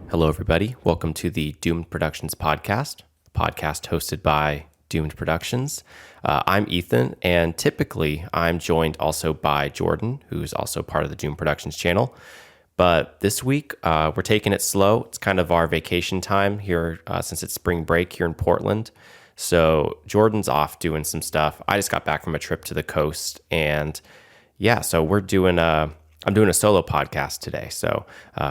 Hello, everybody. Welcome to the Doomed Productions podcast, the podcast hosted by Doomed Productions. I'm Ethan, and typically I'm joined also by Jordan, who's also part of the Doomed Productions channel. But this week, we're taking it slow. It's kind of our vacation time here since it's spring break here in Portland. So Jordan's off doing some stuff. I just got back from a trip to the coast, and yeah, so I'm doing a solo podcast today, so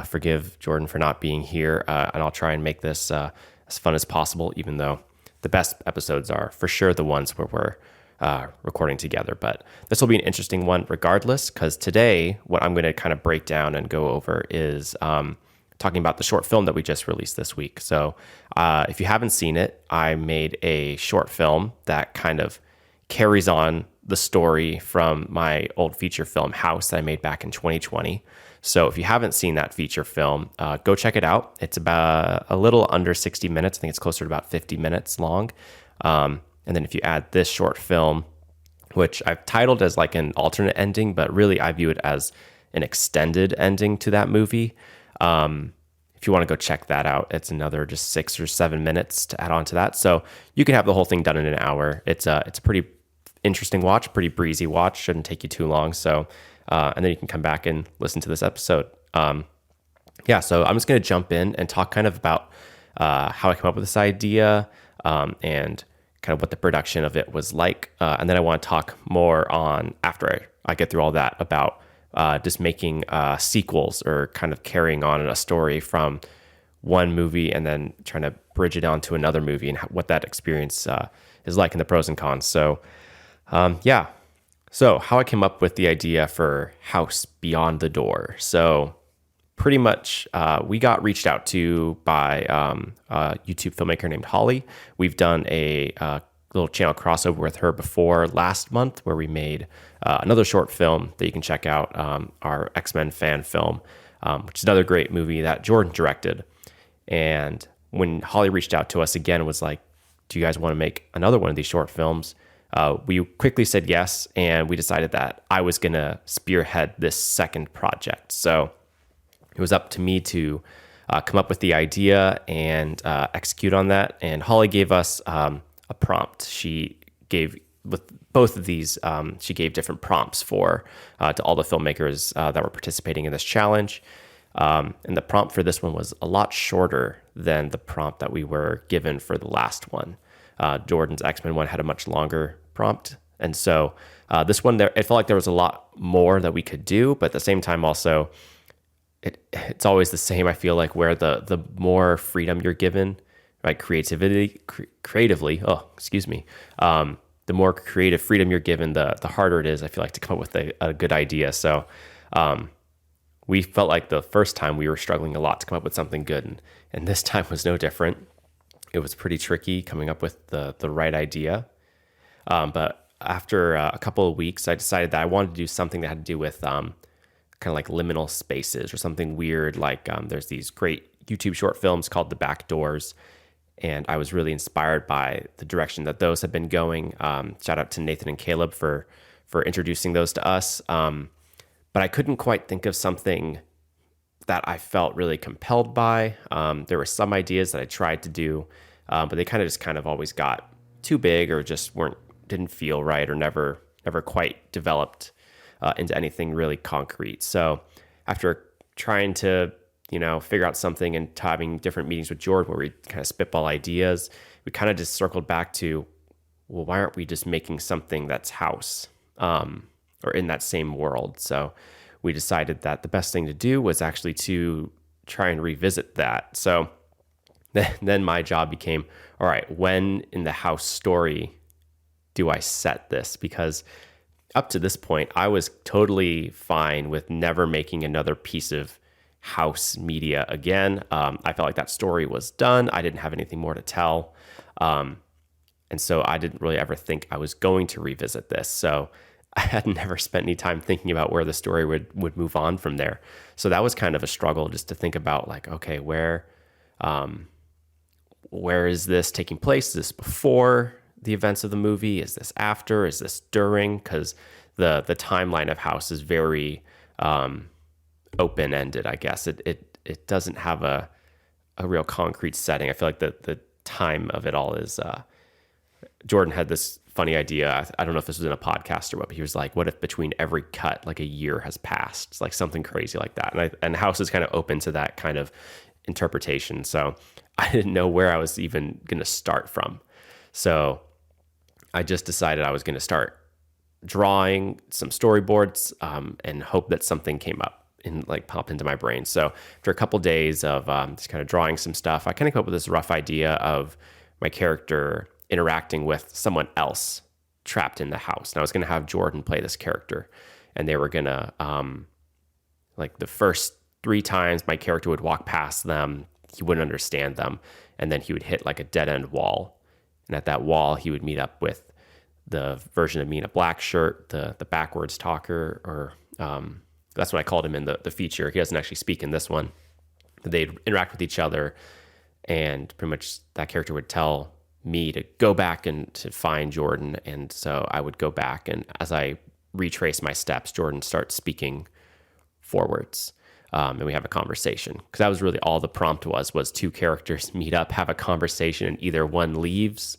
forgive Jordan for not being here, and I'll try and make this as fun as possible, even though the best episodes are for sure the ones where we're recording together. But this will be an interesting one regardless, because today what I'm going to kind of break down and go over is talking about the short film that we just released this week. So if you haven't seen it, I made a short film that kind of carries on the story from my old feature film House that I made back in 2020. So if you haven't seen that feature film, go check it out. It's about a little under 60 minutes. I think it's closer to about 50 minutes long. And then if you add this short film, which I've titled as like an alternate ending, but really I view it as an extended ending to that movie. If you want to go check that out, it's another just 6 or 7 minutes to add on to that. So you can have the whole thing done in an hour. It's a pretty interesting watch, pretty breezy watch, shouldn't take you too long. So, and then you can come back and listen to this episode. So I'm just going to jump in and talk kind of about how I came up with this idea and kind of what the production of it was like. And then I want to talk more on, after I get through all that, about just making sequels or kind of carrying on a story from one movie and then trying to bridge it onto another movie and what that experience is like and the pros and cons. So, So how I came up with the idea for House Beyond the Door. So pretty much we got reached out to by a YouTube filmmaker named Holly. We've done a little channel crossover with her before last month where we made another short film that you can check out, our X-Men fan film, which is another great movie that Jordan directed. And when Holly reached out to us again, was like, do you guys want to make another one of these short films? We quickly said yes, and we decided that I was going to spearhead this second project. So it was up to me to come up with the idea and execute on that. And Holly gave us a prompt. She gave, with both of these, she gave different prompts to all the filmmakers that were participating in this challenge. And the prompt for this one was a lot shorter than the prompt that we were given for the last one. Jordan's X-Men one had a much longer prompt. And so this one, it felt like there was a lot more that we could do, but at the same time also, it's always the same, I feel like, where the more freedom you're given, right, creatively, the more creative freedom you're given, the harder it is, I feel like, to come up with a good idea. So we felt like the first time we were struggling a lot to come up with something good, and this time was no different. It was pretty tricky coming up with the right idea. But after a couple of weeks, I decided that I wanted to do something that had to do with kind of like liminal spaces or something weird. Like there's these great YouTube short films called The Back Doors, and I was really inspired by the direction that those have been going. Shout out to Nathan and Caleb for introducing those to us. But I couldn't quite think of something that I felt really compelled by. There were some ideas that I tried to do, but they kind of always got too big or just didn't feel right or never quite developed into anything really concrete. So after trying to, figure out something and having different meetings with Jordan where we kind of spitball ideas, we kind of just circled back to, well, why aren't we just making something that's House or in that same world? So we decided that the best thing to do was actually to try and revisit that. So then my job became, all right, when in the House story do I set this? Because up to this point, I was totally fine with never making another piece of House media again. I felt like that story was done. I didn't have anything more to tell. And so I didn't really ever think I was going to revisit this. So I had never spent any time thinking about where the story would move on from there. So that was kind of a struggle just to think about, like, okay, where is this taking place? Is this before the events of the movie? Is this after? Is this during? Because the timeline of House is very open-ended, I guess. It doesn't have a a real concrete setting. I feel like the time of it all is, Jordan had this funny idea. I don't know if this was in a podcast or what, but he was like, what if between every cut, like a year has passed? It's like something crazy like that. And House is kind of open to that kind of interpretation. So I didn't know where I was even going to start from. So I just decided I was going to start drawing some storyboards, and hope that something came up and like popped into my brain. So after a couple days of just kind of drawing some stuff, I kind of came up with this rough idea of my character interacting with someone else trapped in the house. And I was going to have Jordan play this character, and they were going to, like the first 3 times my character would walk past them, he wouldn't understand them. And then he would hit like a dead end wall. And at that wall, he would meet up with the version of me in a black shirt, the backwards talker, or that's what I called him in the feature. He doesn't actually speak in this one. They'd interact with each other, and pretty much that character would tell me to go back and to find Jordan. And so I would go back, and as I retrace my steps, Jordan starts speaking forwards. And we have a conversation, because that was really all the prompt was 2 characters meet up, have a conversation, and either one leaves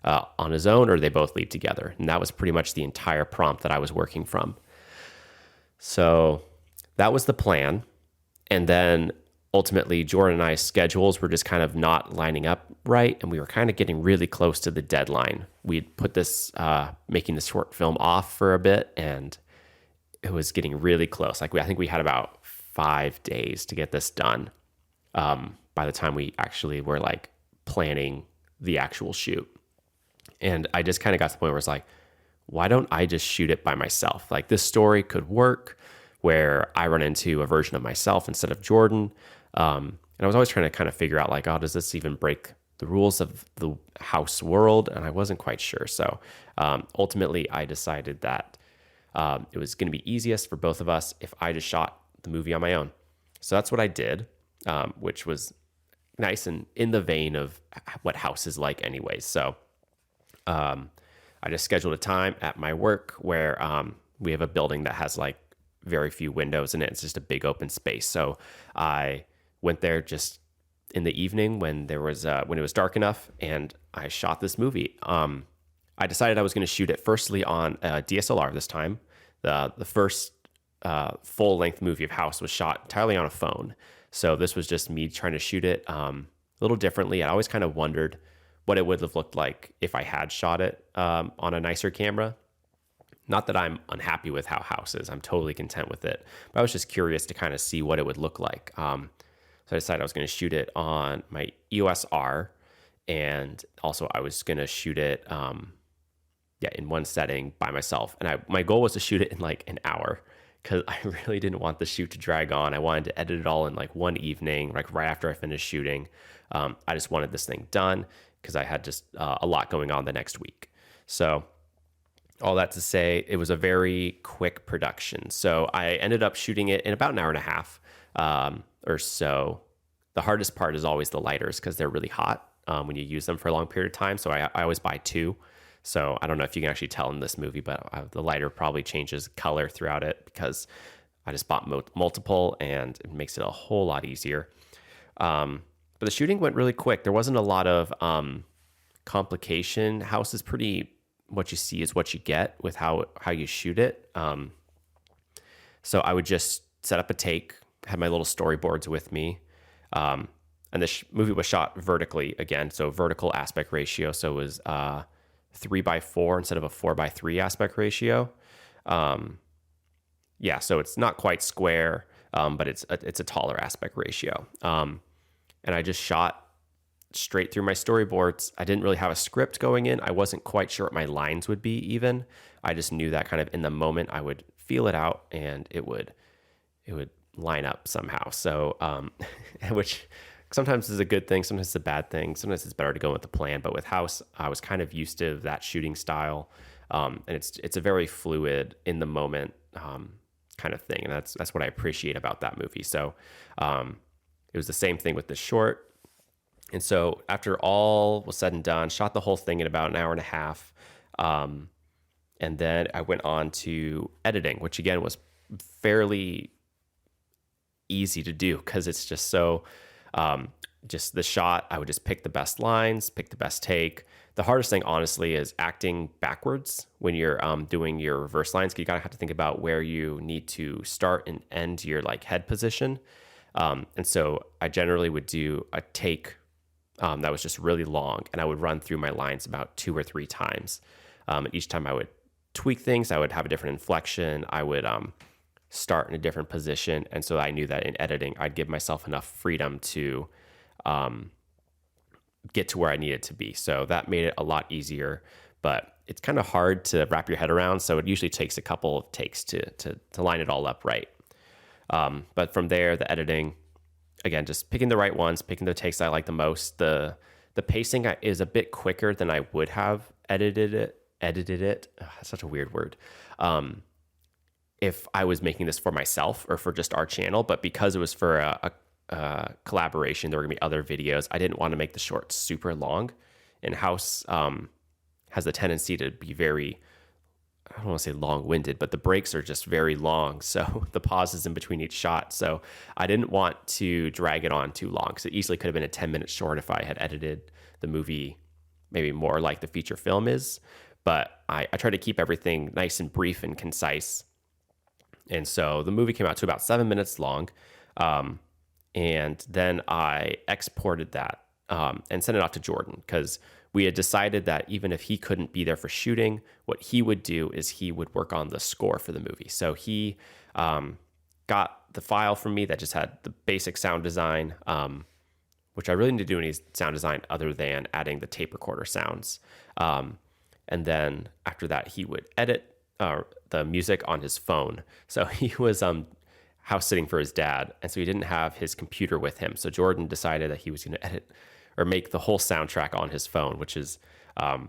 on his own or they both leave together. And that was pretty much the entire prompt that I was working from. So that was the plan. And then ultimately, Jordan and I's schedules were just kind of not lining up right. And we were kind of getting really close to the deadline. We'd put this, making the short film off for a bit, and it was getting really close. Like I think we had about 5 days to get this done, by the time we actually were like planning the actual shoot. And I just kind of got to the point where it's like, why don't I just shoot it by myself? Like this story could work where I run into a version of myself instead of Jordan. And I was always trying to kind of figure out like, oh, does this even break the rules of the House world? And I wasn't quite sure. So ultimately, I decided that it was going to be easiest for both of us if I just shot the movie on my own. So that's what I did, which was nice and in the vein of what House is like anyways. So I just scheduled a time at my work where we have a building that has like very few windows in it. It's just a big open space. So I went there just in the evening when it was dark enough, and I shot this movie. I decided I was going to shoot it firstly on a DSLR this time. The first full length movie of House was shot entirely on a phone. So this was just me trying to shoot it a little differently. I always kind of wondered what it would have looked like if I had shot it on a nicer camera. Not that I'm unhappy with how House is. I'm totally content with it. But I was just curious to kind of see what it would look like. So I decided I was going to shoot it on my EOS R. And also I was going to shoot it in one setting by myself. And my goal was to shoot it in like an hour, because I really didn't want the shoot to drag on. I wanted to edit it all in like one evening, like right after I finished shooting. I just wanted this thing done, because I had just a lot going on the next week. So all that to say, it was a very quick production. So I ended up shooting it in about an hour and a half or so. The hardest part is always the lighters, because they're really hot when you use them for a long period of time. So I always buy 2. So I don't know if you can actually tell in this movie, but the lighter probably changes color throughout it, because I just bought multiple, and it makes it a whole lot easier. But the shooting went really quick. There wasn't a lot of complication. House is pretty, what you see is what you get with how you shoot it. So I would just set up a take, have my little storyboards with me. And this movie was shot vertically again, so vertical aspect ratio. So it was 3:4 instead of a 4:3 aspect ratio. So it's not quite square, but it's a taller aspect ratio. And I just shot straight through my storyboards. I didn't really have a script going in. I wasn't quite sure what my lines would be even. I just knew that kind of in the moment I would feel it out, and it would line up somehow. So, which sometimes is a good thing, sometimes it's a bad thing. Sometimes it's better to go with the plan. But with House, I was kind of used to that shooting style, and it's a very fluid, in the moment kind of thing, and that's what I appreciate about that movie. So, it was the same thing with the short. And so after all was said and done, shot the whole thing in about an hour and a half. And then I went on to editing, which again was fairly easy to do, because it's just so just the shot. I would just pick the best lines, pick the best take. The hardest thing, honestly, is acting backwards when you're doing your reverse lines. You gotta have to think about where you need to start and end your like head position. And so I generally would do a take that was just really long, and I would run through my lines about 2 or 3 times. And each time I would tweak things. I would have a different inflection. I would start in a different position. And so I knew that in editing, I'd give myself enough freedom to get to where I needed to be. So that made it a lot easier, but it's kind of hard to wrap your head around. So it usually takes a couple of takes to line it all up right. But from there, the editing, again, just picking the right ones, picking the takes I like the most. The pacing is a bit quicker than I would have edited it. That's such a weird word. If I was making this for myself or for just our channel, but because it was for a collaboration, there were gonna be other videos. I didn't want to make the shorts super long, and House has a tendency to be very, I don't want to say long-winded, but the breaks are just very long. So the pauses in between each shot. So I didn't want to drag it on too long. So it easily could have been a 10-minute short if I had edited the movie maybe more like the feature film is. But I try to keep everything nice and brief and concise. And so the movie came out to about 7 minutes long. And then I exported that and sent it off to Jordan, because we had decided that even if he couldn't be there for shooting, what he would do is he would work on the score for the movie. So he got the file from me that just had the basic sound design, which I really didn't do any sound design other than adding the tape recorder sounds. And then after that, he would edit the music on his phone. So he was house sitting for his dad, and so he didn't have his computer with him. So Jordan decided that he was going to edit or make the whole soundtrack on his phone, which is a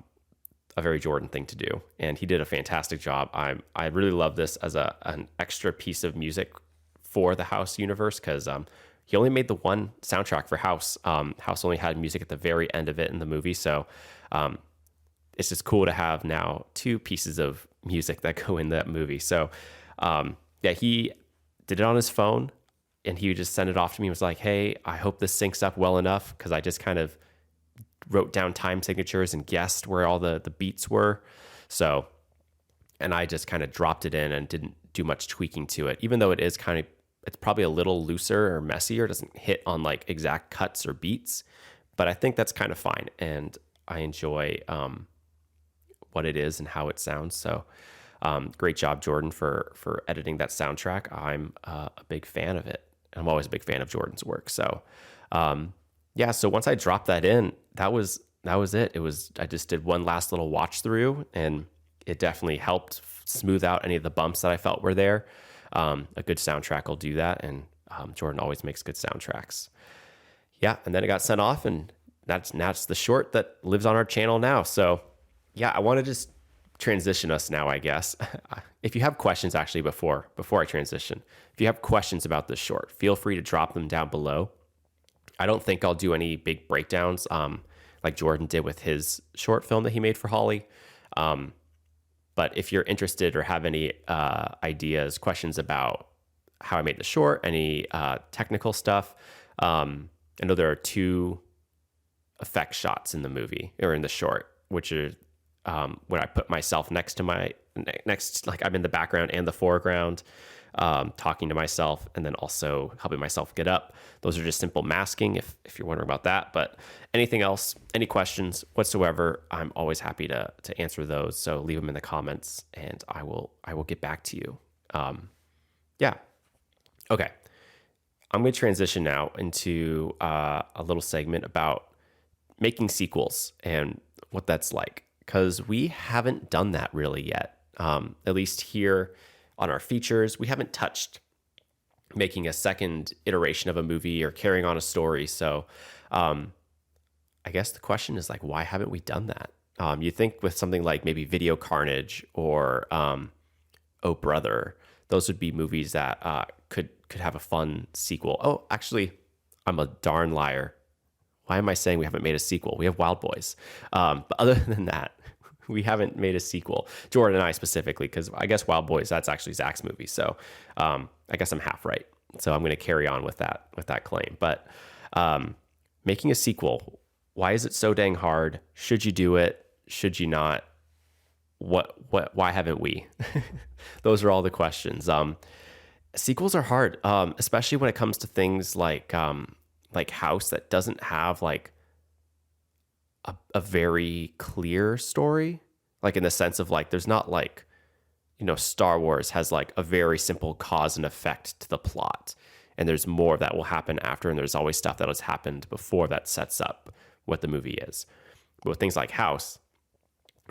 very Jordan thing to do. And he did a fantastic job. I really love this as an extra piece of music for the House universe, because he only made the one soundtrack for House. House only had music at the very end of it in the movie. So it's just cool to have now 2 pieces of music that go in that movie. So yeah, he did it on his phone, and he would just send it off to me. He was like, hey, I hope this syncs up well enough, because I just kind of wrote down time signatures and guessed where all the beats were. So, and I just kind of dropped it in and didn't do much tweaking to it, even though it's probably a little looser or messier. It doesn't hit on like exact cuts or beats, but I think that's kind of fine. And I enjoy what it is and how it sounds. So great job, Jordan, for editing that soundtrack. I'm a big fan of it. I'm always a big fan of Jordan's work. So yeah, so once I dropped that in, that was it. I just did one last little watch through, and it definitely helped smooth out any of the bumps that I felt were there. A good soundtrack will do that, and Jordan always makes good soundtracks. Yeah, and then it got sent off, and that's the short that lives on our channel now. So yeah, I want to just transition us now, I guess. If you have questions, actually, before I transition, if you have questions about this short, feel free to drop them down below. I don't think I'll do any big breakdowns like Jordan did with his short film that he made for Holly. But if you're interested or have any ideas, questions about how I made the short, any technical stuff, I know there are 2 effect shots in the movie or in the short, which are when I put myself next to like I'm in the background and the foreground, talking to myself, and then also helping myself get up. Those are just simple masking, if you're wondering about that. But anything else, any questions whatsoever, I'm always happy to answer those. So leave them in the comments, and I will get back to you. Yeah. Okay. I'm going to transition now into a little segment about making sequels and what that's like, because we haven't done that really yet. At least here on our features, we haven't touched making a second iteration of a movie or carrying on a story. So I guess the question is like, why haven't we done that? You think with something like maybe Video Carnage or Oh Brother, those would be movies that could have a fun sequel. Oh, actually, I'm a darn liar. Why am I saying we haven't made a sequel? We have Wild Boys. But other than that, we haven't made a sequel. Jordan and I specifically, because I guess Wild Boys, that's actually Zach's movie. So I guess I'm half right. So I'm going to carry on with that claim. But making a sequel, why is it so dang hard? Should you do it? Should you not? Why haven't we? Those are all the questions. Sequels are hard, especially when it comes to things like House, that doesn't have like a very clear story, like in the sense of like there's not like, Star Wars has like a very simple cause and effect to the plot, and there's more that will happen after, and there's always stuff that has happened before that sets up what the movie is. But with things like House,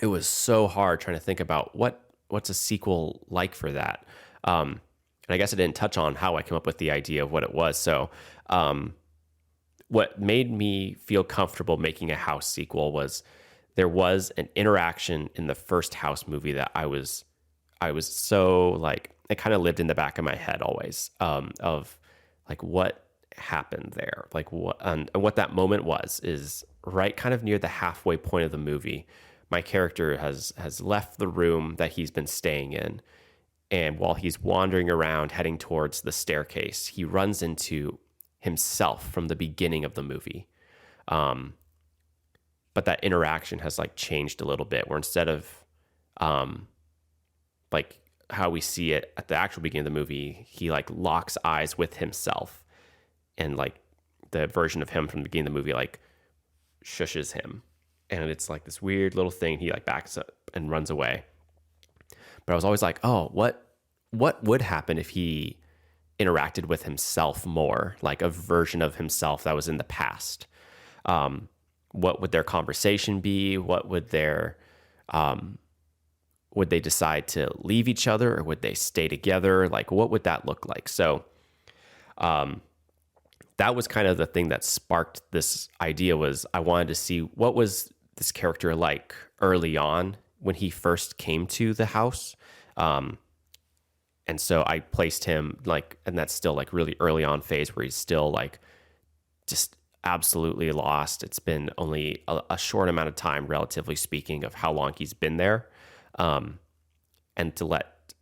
it was so hard trying to think about what's a sequel like for that. And I guess I didn't touch on how I came up with the idea of what it was. So what made me feel comfortable making a House sequel was there was an interaction in the first House movie that I was so like, it kind of lived in the back of my head always, of like what happened there, like what, and what that moment was is right kind of near the halfway point of the movie. My character has left the room that he's been staying in, and while he's wandering around heading towards the staircase, he runs into himself from the beginning of the movie. But that interaction has like changed a little bit, where instead of like how we see it at the actual beginning of the movie, he like locks eyes with himself, and like the version of him from the beginning of the movie like shushes him, and it's like this weird little thing. He like backs up and runs away. But I was always like, oh, what would happen if he interacted with himself more, like a version of himself that was in the past? What would their conversation be? What would their would they decide to leave each other, or would they stay together? Like, what would that look like? So that was kind of the thing that sparked this idea. Was I wanted to see what was this character like early on when he first came to the house. And so I placed him like, and that's still like really early on phase where he's still like just absolutely lost. It's been only a short amount of time, relatively speaking, of how long he's been there. And to let,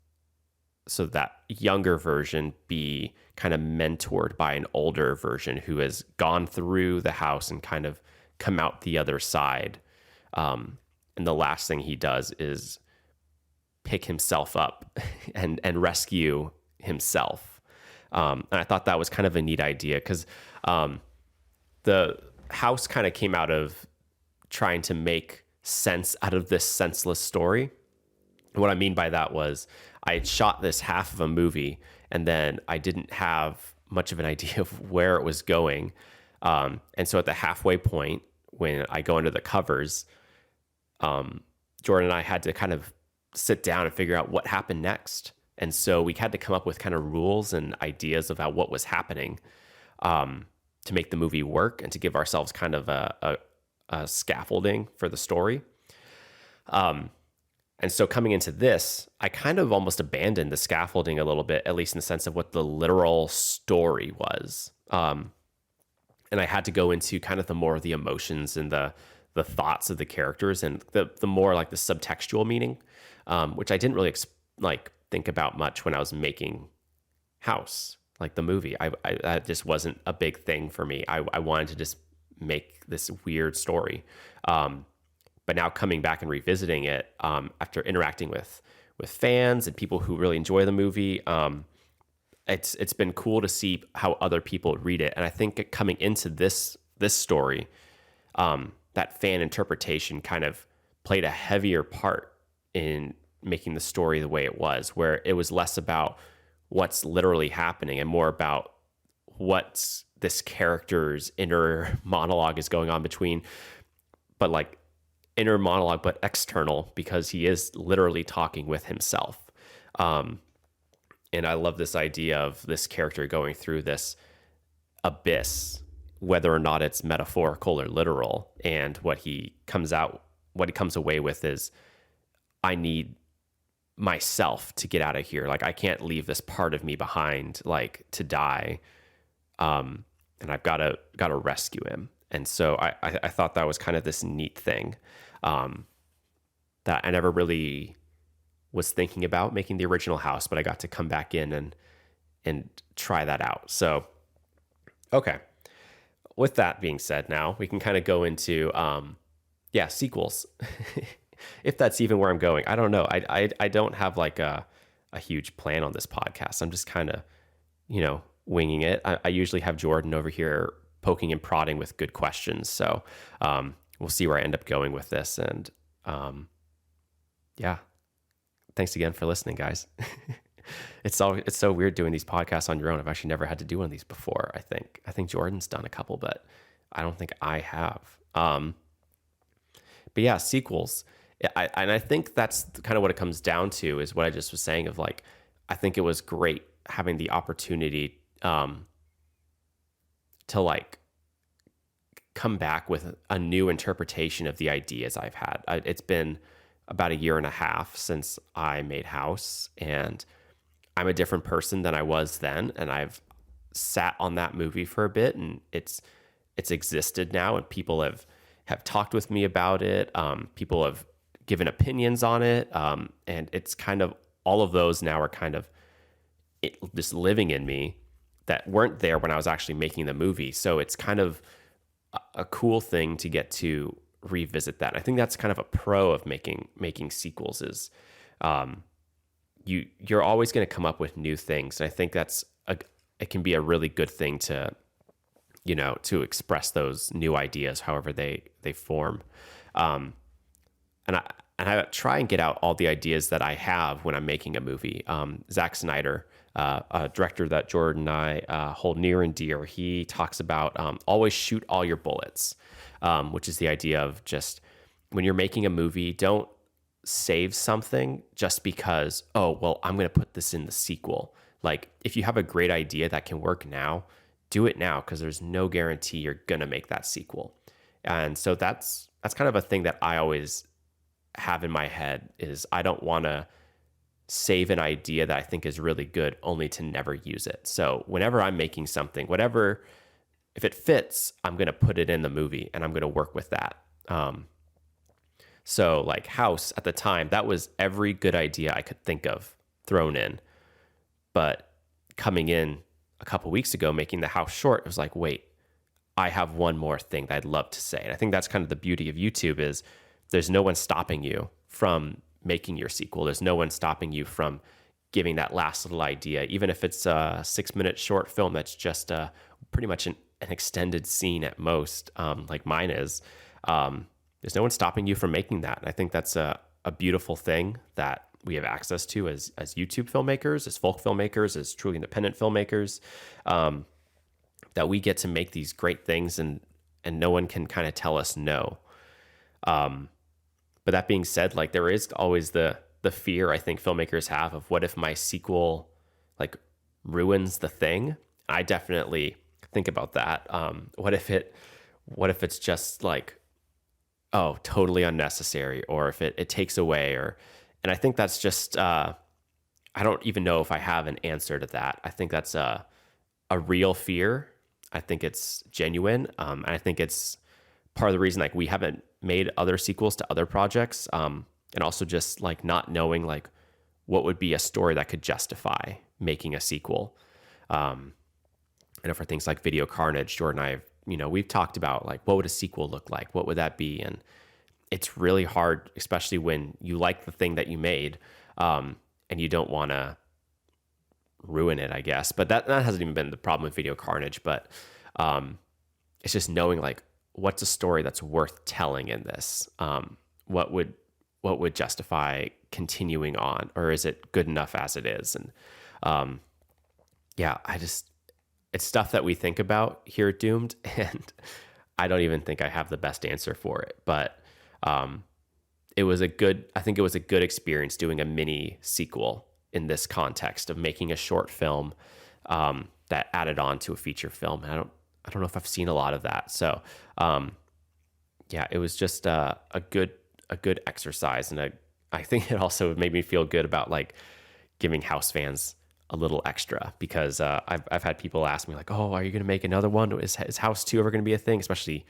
so that younger version be kind of mentored by an older version who has gone through the house and kind of come out the other side. And the last thing he does is pick himself up and rescue himself. And I thought that was kind of a neat idea, because the house kind of came out of trying to make sense out of this senseless story. And what I mean by that was I had shot this half of a movie, and then I didn't have much of an idea of where it was going. And so at the halfway point, when I go into the covers, Jordan and I had to kind of sit down and figure out what happened next. And so we had to come up with kind of rules and ideas about what was happening, to make the movie work and to give ourselves kind of a scaffolding for the story. And so coming into this, I kind of almost abandoned the scaffolding a little bit, at least in the sense of what the literal story was. And I had to go into kind of the more of the emotions and the thoughts of the characters, and the more like the subtextual meaning, which I didn't really think about much when I was making House, like the movie. I that just wasn't a big thing for me. I wanted to just make this weird story. But now coming back and revisiting it, after interacting with fans and people who really enjoy the movie, it's been cool to see how other people read it. And I think coming into this story, that fan interpretation kind of played a heavier part in making the story the way it was, where it was less about what's literally happening and more about what's this character's inner monologue is going on between, but like inner monologue, but external, because he is literally talking with himself. And I love this idea of this character going through this abyss, whether or not it's metaphorical or literal. And what he comes away with is, I need myself to get out of here. Like, I can't leave this part of me behind, like, to die. And I've got to rescue him. And so I thought that was kind of this neat thing, that I never really was thinking about making the original House, but I got to come back in and try that out. So, okay. with that being said, now we can kind of go into, sequels. If that's even where I'm going, I don't know. I don't have like a huge plan on this podcast. I'm just kind of, winging it. I usually have Jordan over here poking and prodding with good questions. So we'll see where I end up going with this. And thanks again for listening, guys. It's so weird doing these podcasts on your own. I've actually never had to do one of these before. I think Jordan's done a couple, but I don't think I have. But yeah, sequels. I think that's kind of what it comes down to, is what I just was saying of like, I think it was great having the opportunity to like come back with a new interpretation of the ideas I've had. It's been about 1.5 years since I made House, and I'm a different person than I was then. And I've sat on that movie for a bit, and it's existed now, and people have talked with me about it. People have given opinions on it. And it's kind of, all of those now are kind of just living in me that weren't there when I was actually making the movie. So it's kind of a cool thing to get to revisit that. I think that's kind of a pro of making sequels is, you're always going to come up with new things. And I think it can be a really good thing to, to express those new ideas, however they form. And I try and get out all the ideas that I have when I'm making a movie. Zack Snyder, a director that Jordan and I hold near and dear, he talks about always shoot all your bullets, which is the idea of just when you're making a movie, don't save something just because, oh, well, I'm going to put this in the sequel. Like if you have a great idea that can work now, do it now, because there's no guarantee you're going to make that sequel. And so that's kind of a thing that I always have in my head, is I don't want to save an idea that I think is really good only to never use it. So whenever I'm making something, if it fits, I'm going to put it in the movie and I'm going to work with that. So like House at the time, that was every good idea I could think of thrown in. But coming in a couple weeks ago, making the House short, it was like, wait, I have one more thing that I'd love to say. And I think that's kind of the beauty of YouTube, is there's no one stopping you from making your sequel. There's no one stopping you from giving that last little idea, even if it's a 6-minute short film that's just pretty much an extended scene at most, like mine is. There's no one stopping you from making that. And I think that's a beautiful thing that we have access to as YouTube filmmakers, as folk filmmakers, as truly independent filmmakers, that we get to make these great things, and no one can kind of tell us no. But that being said, like there is always the fear I think filmmakers have of, what if my sequel like ruins the thing? I definitely think about that. What if it's just like, oh, totally unnecessary, or if it takes away, and I think that's just, I don't even know if I have an answer to that. I think that's a real fear. I think it's genuine. And I think it's part of the reason like we haven't made other sequels to other projects, and also just like not knowing like what would be a story that could justify making a sequel. I know for things like Video Carnage, Jordan and I have, we've talked about like, what would a sequel look like? What would that be? And it's really hard, especially when you like the thing that you made, and you don't want to ruin it, I guess. But that hasn't even been the problem with Video Carnage, but it's just knowing like, what's a story that's worth telling in this? What would justify continuing on, or is it good enough as it is? And it's stuff that we think about here at Doomed, and I don't even think I have the best answer for it. But I think it was a good experience doing a mini sequel in this context of making a short film that added on to a feature film. And I don't know if I've seen a lot of that. So, it was just a good exercise. And I think it also made me feel good about like giving House fans a little extra, because I've had people ask me like, oh, are you going to make another one? Is House 2 ever going to be a thing? Especially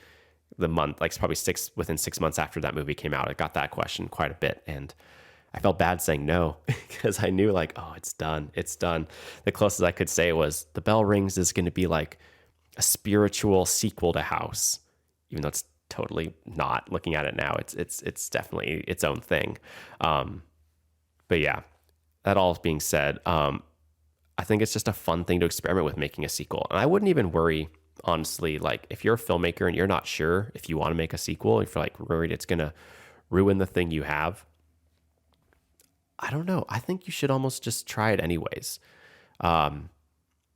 the month, like probably within 6 months after that movie came out, I got that question quite a bit. And I felt bad saying no, because I knew like, oh, it's done. The closest I could say was The Bell Rings is going to be like a spiritual sequel to House, even though it's totally not. Looking at it now, it's definitely its own thing. But yeah, that all being said, I think it's just a fun thing to experiment with making a sequel. And I wouldn't even worry, honestly, like if you're a filmmaker and you're not sure if you want to make a sequel, if you're like worried it's going to ruin the thing you have, I don't know. I think you should almost just try it anyways.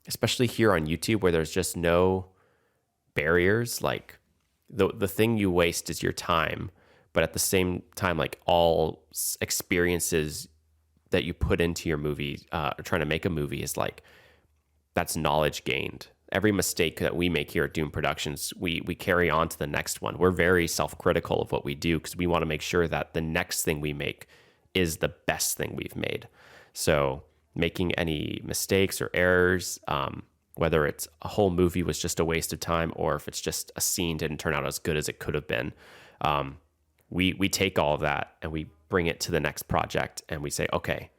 Especially here on YouTube where there's just no barriers. Like the thing you waste is your time, but at the same time, like all experiences that you put into your movie, trying to make a movie is like, that's knowledge gained. Every mistake that we make here at Doom Productions, we carry on to the next one. We're very self-critical of what we do because we want to make sure that the next thing we make is the best thing we've made. So making any mistakes or errors, whether it's a whole movie was just a waste of time or if it's just a scene didn't turn out as good as it could have been, we take all of that and we bring it to the next project and we say, okay,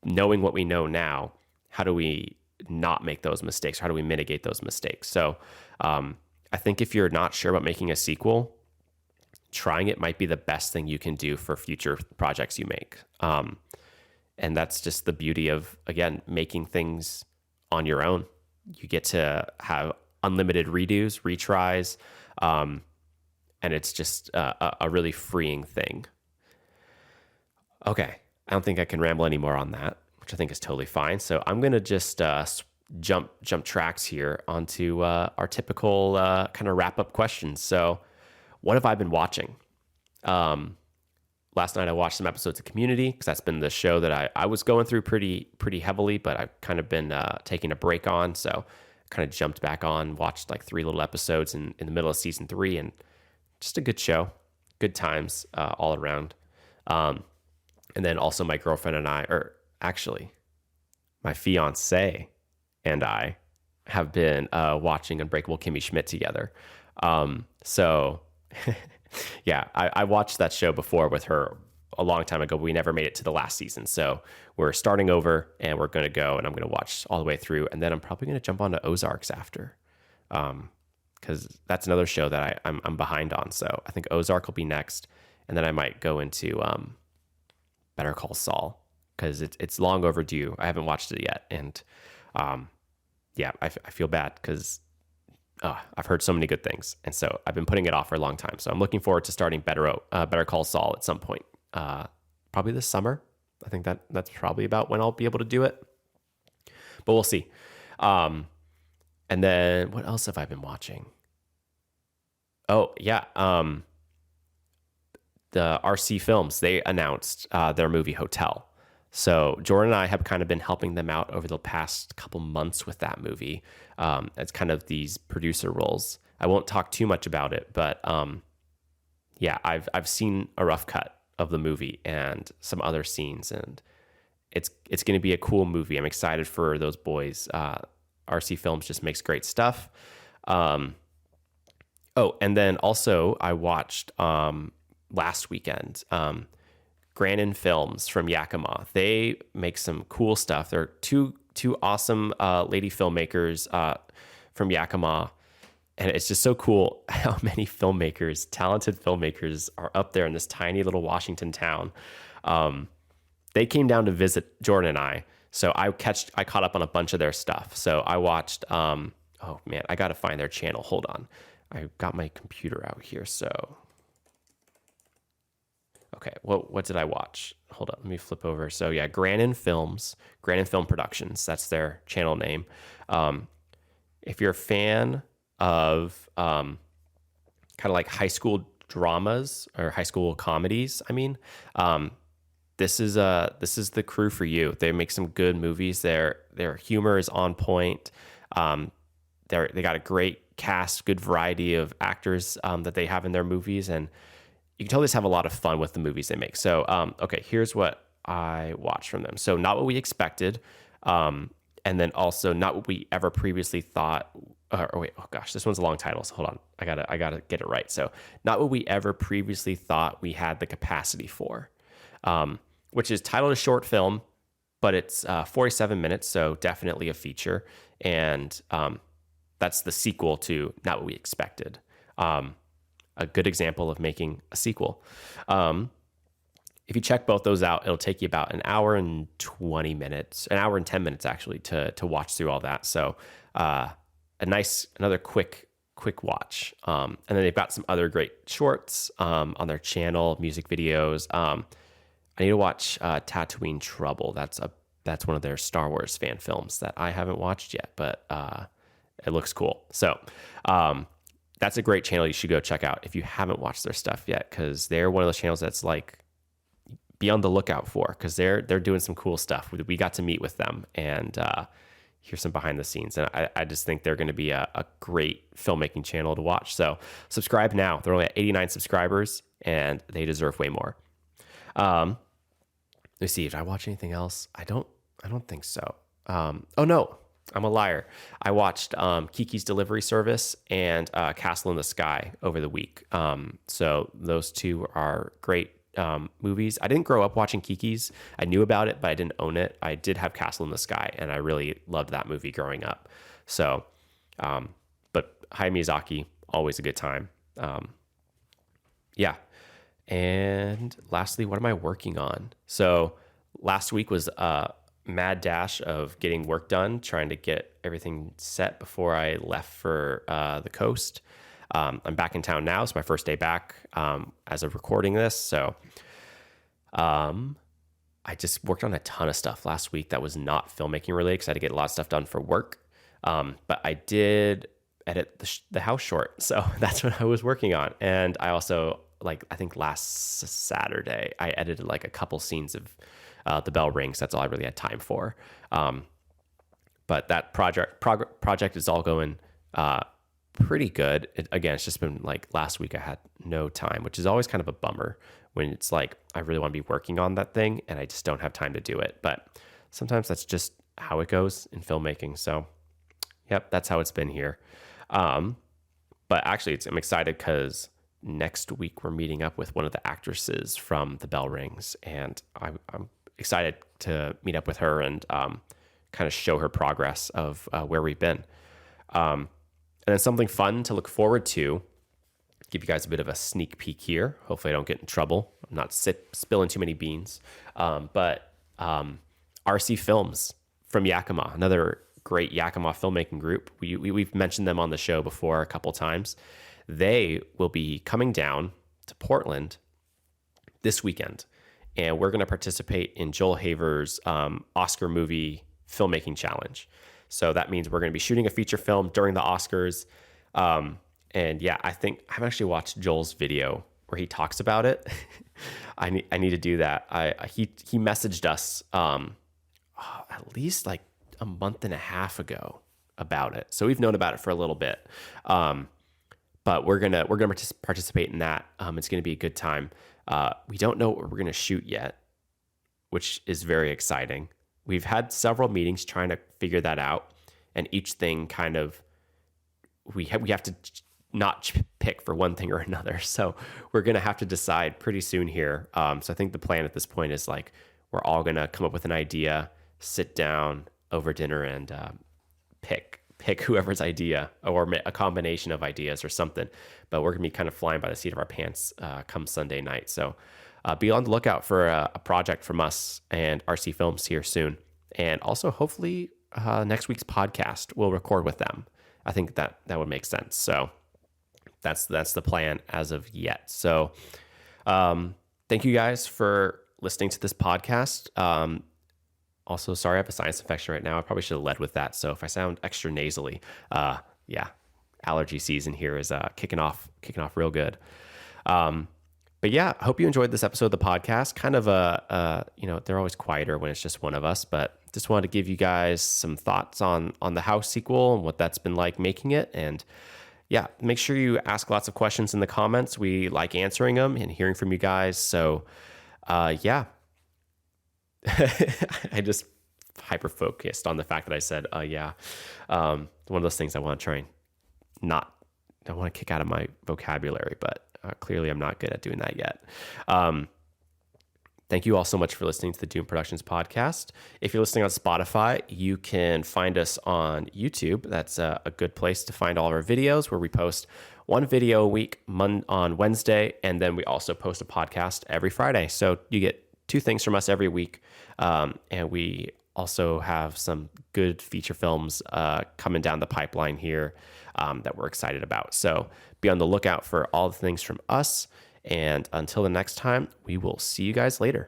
knowing what we know now, how do we not make those mistakes? How do we mitigate those mistakes? So I think if you're not sure about making a sequel, trying it might be the best thing you can do for future projects you make. And that's just the beauty of, again, making things on your own. You get to have unlimited redos, retries, and it's just a really freeing thing. Okay, I don't think I can ramble anymore on that, which I think is totally fine. So I'm going to just jump tracks here onto our typical kind of wrap-up questions. So what have I been watching? Last night I watched some episodes of Community because that's been the show that I was going through pretty heavily, but I've kind of been taking a break on. So kind of jumped back on, watched like 3 little episodes in the middle of season 3, and just a good show, good times all around. And then also my girlfriend and I, or actually my fiance and I have been watching Unbreakable Kimmy Schmidt together. So yeah, I watched that show before with her a long time ago, but we never made it to the last season. So we're starting over and we're going to go and I'm going to watch all the way through. And then I'm probably going to jump onto Ozarks after, because that's another show that I'm behind on. So I think Ozark will be next. And then I might go into Better Call Saul because it's long overdue. I haven't watched it yet. And yeah, I feel bad because I've heard so many good things. And so I've been putting it off for a long time. So I'm looking forward to starting Better Call Saul at some point, probably this summer. I think that's probably about when I'll be able to do it, but we'll see. And then what else have I been watching? Oh yeah. The RC Films, they announced their movie Hotel. So Jordan and I have kind of been helping them out over the past couple months with that movie. It's kind of these producer roles. I won't talk too much about it, but yeah, I've seen a rough cut of the movie and some other scenes, and it's going to be a cool movie. I'm excited for those boys. RC Films just makes great stuff. Oh, and then also I watched last weekend. Granin Films from Yakima. They make some cool stuff. They're two awesome lady filmmakers from Yakima. And it's just so cool how many filmmakers, talented filmmakers, are up there in this tiny little Washington town. They came down to visit Jordan and I. So I caught up on a bunch of their stuff. So I watched, oh man, I got to find their channel. Hold on. I got my computer out here. So okay, what did I watch? Hold on, let me flip over. So yeah, Granin Film Productions. That's their channel name. If you're a fan of kind of like high school dramas or high school comedies, I mean, this is the crew for you. They make some good movies. Their humor is on point. They got a great cast, good variety of actors that they have in their movies, and you can totally just have a lot of fun with the movies they make. So, okay, here's what I watched from them. So Not What We Expected, and then also Not What We Ever Previously Thought, wait, oh gosh, this one's a long title, so hold on. I gotta get it right. So Not What We Ever Previously Thought We Had the Capacity For, which is titled a short film, but it's 47 minutes, so definitely a feature. And that's the sequel to Not What We Expected. A good example of making a sequel. If you check both those out, it'll take you about an hour and 20 minutes, an hour and 10 minutes actually, to watch through all that. So another quick watch. And then they've got some other great shorts on their channel, music videos. I need to watch Tatooine Trouble. That's one of their Star Wars fan films that I haven't watched yet, but it looks cool. So that's a great channel you should go check out if you haven't watched their stuff yet, because they're one of those channels that's like, be on the lookout for, because they're doing some cool stuff. We got to meet with them and hear some behind the scenes, and I just think they're going to be a great filmmaking channel to watch. So subscribe now. They're only at 89 subscribers, and they deserve way more. Let's see. Did I watch anything else? I don't think so. Oh no, I'm a liar. I watched Kiki's Delivery Service and Castle in the Sky over the week. So those two are great movies. I didn't grow up watching Kiki's. I knew about it, but I didn't own it. I did have Castle in the Sky, and I really loved that movie growing up. So, but Hayao Miyazaki, always a good time. Yeah. And lastly, what am I working on? So last week was a mad dash of getting work done, trying to get everything set before I left for the coast. I'm back in town now. It's my first day back as of recording this. So I just worked on a ton of stuff last week that was not filmmaking related because I had to get a lot of stuff done for work. But I did edit the house short. So that's what I was working on. And I also, I think last Saturday, I edited like a couple scenes of The Bell Rings. That's all I really had time for. But that project is all going pretty good. Again, it's just been like last week I had no time, which is always kind of a bummer when it's like I really want to be working on that thing and I just don't have time to do it. But sometimes that's just how it goes in filmmaking. So yep, that's how it's been here. But actually I'm excited because next week we're meeting up with one of the actresses from The Bell Rings, and I'm excited to meet up with her and kind of show her progress of where we've been. And then something fun to look forward to, give you guys a bit of a sneak peek here. Hopefully I don't get in trouble. I'm not spilling too many beans. But RC Films from Yakima, another great Yakima filmmaking group. We've mentioned them on the show before a couple times. They will be coming down to Portland this weekend, and we're going to participate in Joel Haver's Oscar movie filmmaking challenge. So that means we're going to be shooting a feature film during the Oscars. And yeah, I think I haven't actually watched Joel's video where he talks about it. I need to do that. He messaged us at least like a month and a half ago about it. So we've known about it for a little bit. But we're gonna participate in that. It's gonna be a good time. We don't know what we're gonna shoot yet, which is very exciting. We've had several meetings trying to figure that out, and each thing kind of we have to not pick for one thing or another. So we're gonna have to decide pretty soon here. So I think the plan at this point is like we're all gonna come up with an idea, sit down over dinner, and pick whoever's idea or a combination of ideas or something. But we're gonna be kind of flying by the seat of our pants come Sunday night. So be on the lookout for a project from us and RC Films here soon. And also hopefully next week's podcast we'll record with them. I think that would make sense. So that's the plan as of yet. So thank you guys for listening to this podcast. Also, sorry, I have a sinus infection right now. I probably should have led with that. So if I sound extra nasally, yeah, allergy season here is kicking off real good. But yeah, I hope you enjoyed this episode of the podcast. Kind of they're always quieter when it's just one of us, but just wanted to give you guys some thoughts on the House sequel and what that's been like making it. And yeah, make sure you ask lots of questions in the comments. We like answering them and hearing from you guys. So yeah, I just hyper focused on the fact that I said, yeah, one of those things I want to try and I want to kick out of my vocabulary, but clearly I'm not good at doing that yet. Thank you all so much for listening to the Doomed Productions podcast. If you're listening on Spotify, you can find us on YouTube. That's a good place to find all of our videos, where we post one video a week on Wednesday, and then we also post a podcast every Friday. So you get two things from us every week, and we also have some good feature films coming down the pipeline here that we're excited about. So be on the lookout for all the things from us. And until the next time, we will see you guys later.